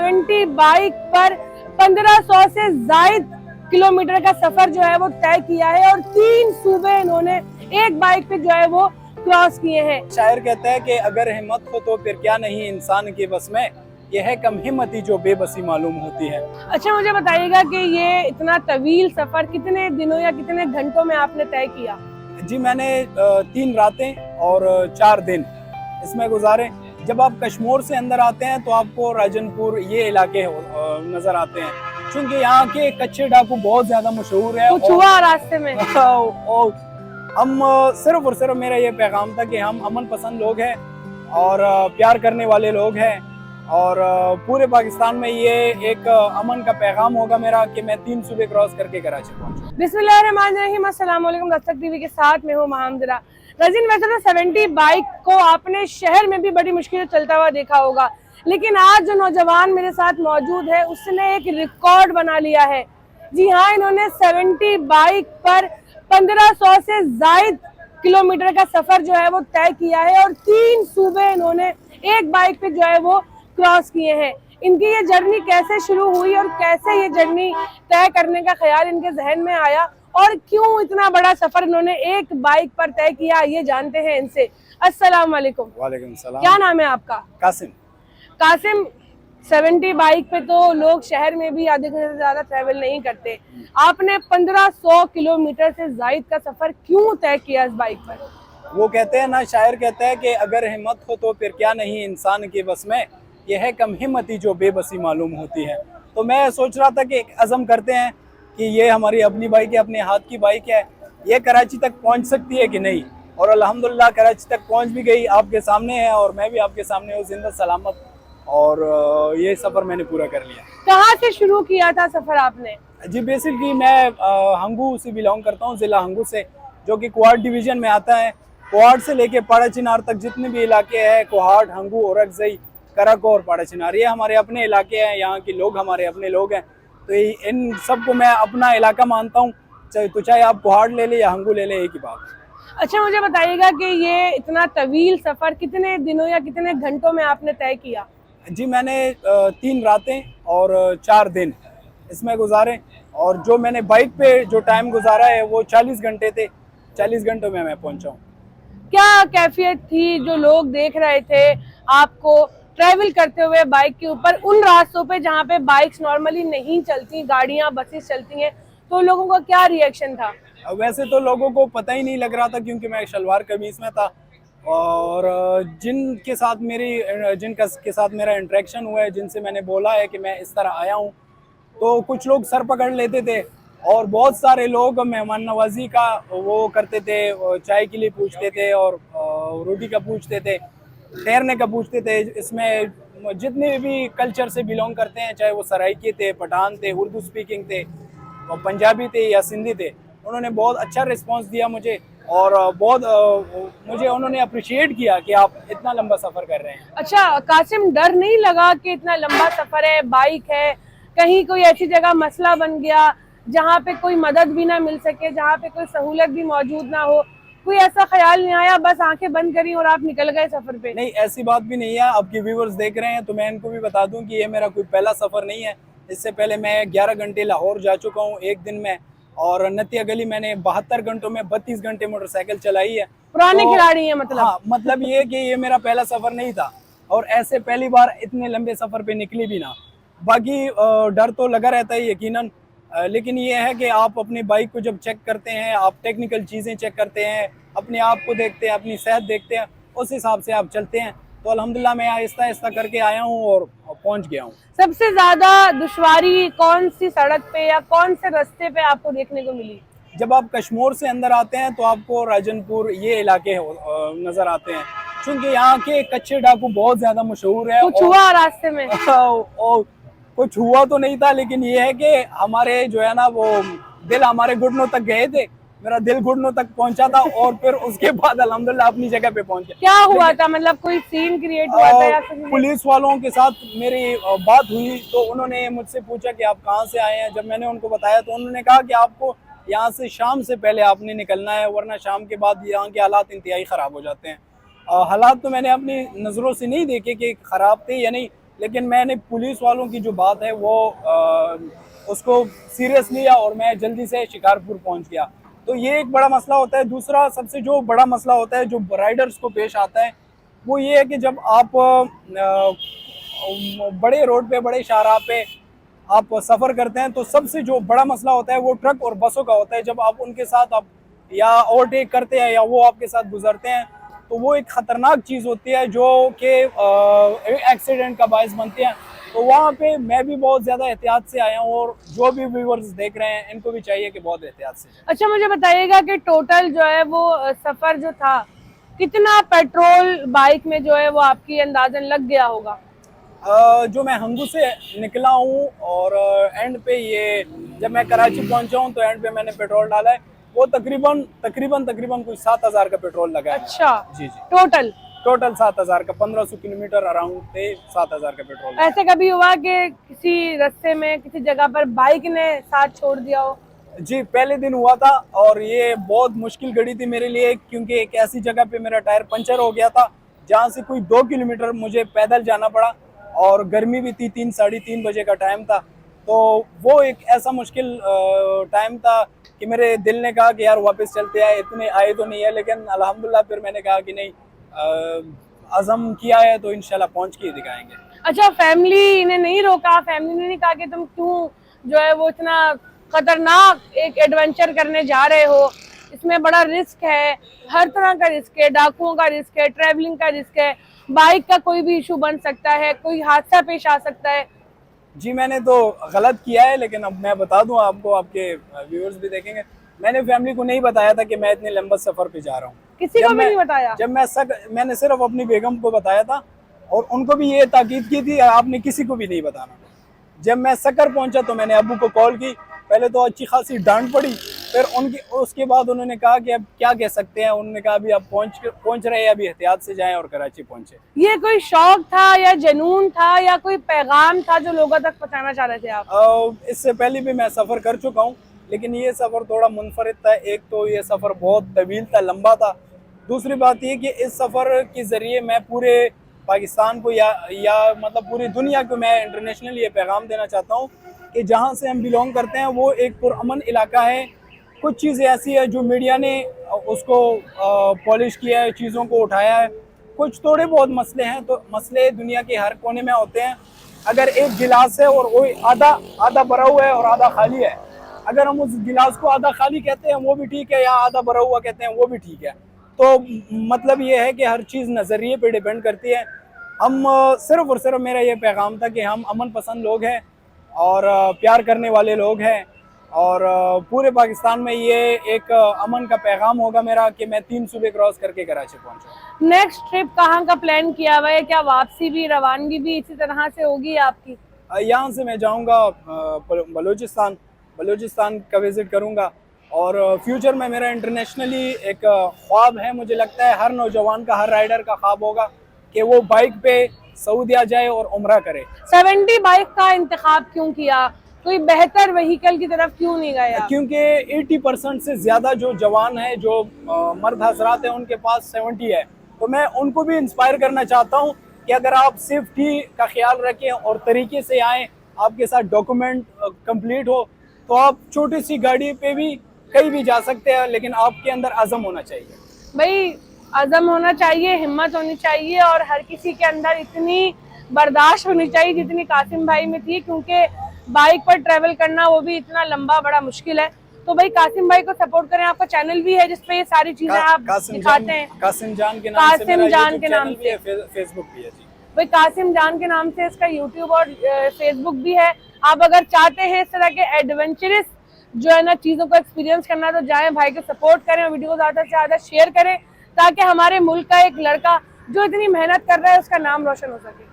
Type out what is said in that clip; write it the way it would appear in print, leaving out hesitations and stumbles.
70 bike पर 1500 से जायद किलोमीटर का सफर जो है वो तय किया है और 3 सूबे इन्होंने एक बाइक पे जो है वो क्रॉस किए हैं। शायर कहता है कि अगर हिम्मत हो तो फिर क्या नहीं इंसान के बस में, यह है कम हिम्मती जो बेबसी मालूम होती है। अच्छा, मुझे बताइएगा कि ये इतना तवील सफर कितने दिनों या कितने घंटों में आपने तय किया? जी मैंने 3 रातें और 4 दिन इसमें गुजारे। जब आप कश्मीर से अंदर आते हैं तो आपको राजनपुर ये इलाके नजर आते हैं, क्योंकि यहाँ के कच्चे डाकू बहुत ज्यादा मशहूर है। कुछ हुआ रास्ते में? और हम सिर्फ और सिर्फ मेरा ये पैगाम था कि हम अमन पसंद लोग हैं और प्यार करने वाले लोग हैं, और पूरे पाकिस्तान में ये एक अमन का पैगाम होगा मेरा कि मैं 3 सूबे क्रॉस करके कराची पहुंचूं। बिस्मिल्लाहिर्रहमानिर्रहीम, अस्सलाम वालेकुम। दस्तक टीवी के साथ मैं हूँ महामदरा। रज़ीन, वैसे तो 70 बाइक को आपने शहर में भी बड़ी मुश्किल से चलता हुआ देखा होगा, लेकिन आज जो नौजवान मेरे साथ मौजूद है उसने एक रिकॉर्ड बना लिया है। जी हाँ, इन्होंने 70 बाइक पर 1500 से जायद किलोमीटर का सफर जो है वो तय किया है और 3 सूबे इन्होंने एक बाइक पे जो है वो क्रॉस किए हैं। इनकी ये जर्नी कैसे शुरू हुई और कैसे ये जर्नी तय करने का ख्याल इनके जहन में आया और क्यों इतना बड़ा सफर इन्होंने एक बाइक पर तय किया, ये जानते हैं इनसे। अस्सलाम वालेकुम। वालेकुम सलाम। क्या नाम है आपका? कासिम। कासिम, 70 बाइक पे तो लोग शहर में भी आधे घंटे से ज्यादा ट्रैवल नहीं करते, आपने 1500 किलोमीटर से जायद का सफर क्यों तय किया इस बाइक पर? वो कहते हैं ना, शायर कहता है कि अगर हिम्मत हो तो फिर क्या नहीं इंसान के बस में, यह है कम हिम्मती जो बेबसी मालूम होती है। तो मैं सोच रहा था कि एक अज़म करते हैं कि ये हमारी अपनी बाइक है, अपने हाथ की बाइक है, ये कराची तक पहुंच सकती है कि नहीं। और अल्हम्दुलिल्लाह कराची तक पहुंच भी गई, आपके सामने है और मैं भी आपके सामने हूँ जिंदा सलामत, और ये सफ़र मैंने पूरा कर लिया। कहाँ से शुरू किया था सफर आपने? जी बेसिकली मैं हंगू से बिलोंग करता हूँ, ज़िला हंगू से, जो कि कोहाट डिवीज़न में आता है। कोहाट से लेके पाड़ा चिनार तक जितने भी इलाके हैं, कोहाट, हंगू, औरकजई, कराको और पाड़ा चिनार, ये हमारे अपने इलाके हैं, यहाँ के लोग हमारे अपने लोग हैं। तो इन सबको मैं अपना इलाका मानता हूँ, चाहे आप कोहाट ले ले या हंगू ले ले, एक ही बात। अच्छा, मुझे बताइएगा कि ये इतना तवील सफर कितने दिनों या कितने घंटों में आपने तय किया? जी मैंने 3 रातें और 4 दिन इसमें गुजारे, और जो मैंने बाइक पे जो टाइम गुजारा है वो 40 घंटे थे। 40 घंटों में मैं पहुंचा हूँ। क्या कैफियत थी जो लोग देख रहे थे आपको ट्रैवल करते हुए बाइक के ऊपर उन रास्तों पे जहाँ पे बाइक्स नॉर्मली नहीं चलती, गाड़ियाँ बसेस चलती हैं, तो लोगों का क्या रिएक्शन था? वैसे तो लोगों को पता ही नहीं लग रहा था, क्योंकि मैं शलवार कमीज में था, और जिनके साथ मेरा इंटरेक्शन हुआ है, जिनसे मैंने बोला है कि मैं इस तरह आया हूँ, तो कुछ लोग सर पकड़ लेते थे और बहुत सारे लोग मेहमान नवाजी का वो करते थे, चाय के लिए पूछते थे और रोटी का पूछते थे, ठहरने का पूछते थे। इसमें जितने भी कल्चर से बिलोंग करते हैं, चाहे वो सराइकी थे, पठान थे, उर्दू स्पीकिंग थे, और पंजाबी थे या सिंधी थे, उन्होंने बहुत अच्छा रिस्पांस दिया मुझे, और बहुत मुझे उन्होंने अप्रिशिएट किया कि आप इतना लंबा सफ़र कर रहे हैं। अच्छा कासिम, डर नहीं लगा कि इतना लंबा सफर है, बाइक है, कहीं कोई ऐसी जगह मसला बन गया जहाँ पे कोई मदद भी ना मिल सके, जहाँ पे कोई सहूलत भी मौजूद ना हो, कोई ऐसा ख्याल नहीं आया, बस आंखें बंद करी और आप निकल गए सफर पे? नहीं, ऐसी बात भी नहीं है। आपके व्यूवर्स देख रहे हैं तो मैं इनको भी बता दूं कि ये मेरा कोई पहला सफ़र नहीं है। इससे पहले मैं 11 घंटे लाहौर जा चुका हूँ एक दिन में, और नतिया गली मैंने 72 घंटों में 32 घंटे मोटरसाइकिल चलाई है। पुराने तो खिलाड़ी हैं मतलब? हाँ, मतलब ये कि ये मेरा पहला सफ़र नहीं था, और ऐसे पहली बार इतने लंबे सफ़र पे निकली भी ना। बाकी डर तो लगा रहता है यकीनन, लेकिन ये है कि आप अपनी बाइक को जब चेक करते हैं, आप टेक्निकल चीज़ें चेक करते हैं, अपने आप को देखते हैं, अपनी सेहत देखते हैं, उस हिसाब से आप चलते हैं। तो अल्हम्दुलिल्लाह मैं आहिस्ता आहिस्ता करके आया हूँ और पहुँच गया हूँ। सबसे ज्यादा दुश्वारी कौन सी सड़क पे या कौन से रास्ते पे आपको देखने को मिली? जब आप कश्मीर से अंदर आते हैं तो आपको राजनपुर ये इलाके नज़र आते हैं, क्योंकि यहाँ के कच्चे डाकू बहुत ज़्यादा मशहूर है। कुछ हुआ रास्ते में? और कुछ हुआ तो नहीं था, लेकिन ये है कि हमारे जो है ना वो दिल हमारे घुटनों तक गए थे, मेरा दिल घुटनों तक पहुंचा था, और फिर उसके बाद अल्हम्दुलिल्लाह अपनी जगह पे पहुंच गया। क्या हुआ था, मतलब कोई सीन क्रिएट हुआ था या फिर? पुलिस वालों के साथ मेरी बात हुई तो उन्होंने मुझसे पूछा कि आप कहाँ से आए हैं। जब मैंने उनको बताया तो उन्होंने कहा कि आपको यहाँ से शाम से पहले आपने निकलना है, वरना शाम के बाद यहाँ के हालात इंतहाई ख़राब हो जाते हैं। हालात तो मैंने अपनी नज़रों से नहीं देखे कि ख़राब थे या नहीं, लेकिन मैंने पुलिस वालों की जो बात है वो उसको सीरियस लिया और मैं जल्दी से शिकारपुर पहुंच गया। तो ये एक बड़ा मसला होता है। दूसरा सबसे जो बड़ा मसला होता है जो राइडर्स को पेश आता है वो ये है कि जब आप बड़े रोड पे, बड़े शाहराह पे आप सफ़र करते हैं तो सबसे जो बड़ा मसला होता है वो ट्रक और बसों का होता है। जब आप उनके साथ आप या ओवरटेक करते हैं या वो आपके साथ गुजरते हैं तो वो एक ख़तरनाक चीज़ होती है जो कि एक्सीडेंट का बायस बनती है। तो वहाँ पे मैं भी बहुत ज़्यादा एहतियात से आया हूँ और जो भी व्यूअर्स देख रहे हैं इनको भी चाहिए कि बहुत एहतियात से जाएं। अच्छा, मुझे बताइएगा कि टोटल जो है वो सफर जो था, कितना पेट्रोल बाइक में जो है वो आपकी अंदाजन लग गया होगा? जो मैं हंगू से निकला हूँ और एंड पे ये जब मैं कराची पहुंचा हूँ तो एंड पे मैंने पेट्रोल डाला है, वो तकरीबन तकरीबन तकरीबन कुछ 7,000 का पेट्रोल लगा है। अच्छा, जी जी, टोटल 7,000 का, 1500 किलोमीटर अराउंड थे, 7,000 का पेट्रोल। ऐसे कभी हुआ कि किसी रास्ते में किसी जगह पर बाइक ने साथ छोड़ दिया हो? जी, पहले दिन हुआ था और ये बहुत मुश्किल घड़ी थी मेरे लिए क्योंकि एक ऐसी जगह पे मेरा टायर पंचर हो गया था जहाँ से कोई 2 किलोमीटर मुझे पैदल जाना पड़ा और गर्मी भी थी, 3 साढ़े 3 बजे का टाइम था। तो वो एक ऐसा मुश्किल टाइम था कि मेरे दिल ने कहा कि यार वापस चलते आए, इतने आए तो नहीं है, लेकिन अल्हम्दुलिल्लाह फिर मैंने कहा कि नहीं, अज़म किया है तो इंशाल्लाह पहुँच के ही दिखाएंगे। अच्छा, फैमिली ने नहीं रोका? फैमिली ने नहीं कहा कि तुम क्यों जो है वो इतना खतरनाक एक एडवेंचर करने जा रहे हो, इसमें बड़ा रिस्क है, हर तरह का रिस्क है, डाकुओं का रिस्क है, ट्रैवलिंग का रिस्क है, बाइक का कोई भी इशू बन सकता है, कोई हादसा पेश आ सकता है? जी, मैंने तो गलत किया है, लेकिन अब मैं बता दूं आपको, आपके व्यूअर्स भी देखेंगे, मैंने फैमिली को नहीं बताया था कि मैं इतने लंबे सफर पे जा रहा हूँ। किसी को भी नहीं बताया? मैंने सिर्फ अपनी बेगम को बताया था और उनको भी ये ताकीद की थी आपने किसी को भी नहीं बताना। जब मैं सकर पहुंचा तो मैंने अब्बू को कॉल की, पहले तो अच्छी खासी डांट पड़ी, फिर उसके बाद उन्होंने कहा कि अब क्या कह सकते हैं। उन्होंने कहा अभी आप पहुंच रहे हैं, अभी एहतियात से जाएं और कराची पहुंचे। ये कोई शौक था या जुनून था या कोई पैगाम था जो लोगों तक पहुंचाना चाह रहे थे आप? इससे पहले भी मैं सफ़र कर चुका हूँ, लेकिन ये सफ़र थोड़ा मुनफरिद था। एक तो ये सफ़र बहुत तवील था, लंबा था। दूसरी बात ये कि इस सफ़र के ज़रिए मैं पूरे पाकिस्तान को या मतलब पूरी दुनिया को मैं इंटरनेशनल ये पैगाम देना चाहता हूँ कि जहाँ से हम बिलोंग करते हैं वो एक पुरअमन इलाका है। कुछ चीज़ें ऐसी है जो मीडिया ने उसको पॉलिश किया है, चीज़ों को उठाया है। कुछ थोड़े बहुत मसले हैं, तो मसले दुनिया के हर कोने में होते हैं। अगर एक गिलास है और वो आधा भरा हुआ है और आधा खाली है, अगर हम उस गिलास को आधा खाली कहते हैं वो भी ठीक है, या आधा भरा हुआ कहते हैं वो भी ठीक है। तो मतलब ये है कि हर चीज़ नज़रिए पे डिपेंड करती है। हम सिर्फ और सिर्फ मेरा ये पैगाम था कि हम अमन पसंद लोग हैं और प्यार करने वाले लोग हैं और पूरे पाकिस्तान में ये एक अमन का पैगाम होगा मेरा कि मैं 3 सूबे क्रॉस करके कराची पहुंचूं। नेक्स्ट ट्रिप कहाँ का प्लान किया हुआ है? क्या वापसी भी, रवानगी भी इसी तरह से होगी आपकी? यहाँ से मैं जाऊँगा बलूचिस्तान का विज़िट करूँगा और फ्यूचर में मेरा इंटरनेशनली एक ख्वाब है। मुझे लगता है हर नौजवान का, हर राइडर का ख्वाब होगा कि वो बाइक पे सऊदीया जाए और उम्रा करे। 70 बाइक का इंतखाब क्यों किया? कोई बेहतर व्हीकल की तरफ क्यों नहीं गया? क्योंकि 80% से ज़्यादा जो जवान है, जो मर्द हजरात हैं, उनके पास 70 है। तो मैं उनको भी इंस्पायर करना चाहता हूँ कि अगर आप सेफ्टी का ख्याल रखें और तरीके से आएँ, आपके साथ डॉक्यूमेंट कंप्लीट हो, तो आप छोटी सी गाड़ी पे भी कहीं भी जा सकते हैं, लेकिन आपके अंदर अज़म होना चाहिए। भाई, अज़म होना चाहिए, हिम्मत होनी चाहिए और हर किसी के अंदर इतनी बर्दाश्त होनी चाहिए जितनी कासिम भाई में थी, क्योंकि बाइक पर ट्रैवल करना वो भी इतना लंबा बड़ा मुश्किल है। तो भाई कासिम भाई को सपोर्ट करें। आपका चैनल भी है जिसपे ये सारी चीजें आप दिखाते हैं। कासिम जान के नाम से फेसबुक भी है जी। भाई कासिम जान के नाम से इसका यूट्यूब और फेसबुक भी है। आप अगर चाहते हैं इस तरह के एडवेंचरस जो है ना चीज़ों को एक्सपीरियंस करना, तो जाएं, भाई को सपोर्ट करें और वीडियो को ज़्यादा से ज़्यादा शेयर करें ताकि हमारे मुल्क का एक लड़का जो इतनी मेहनत कर रहा है उसका नाम रोशन हो सके।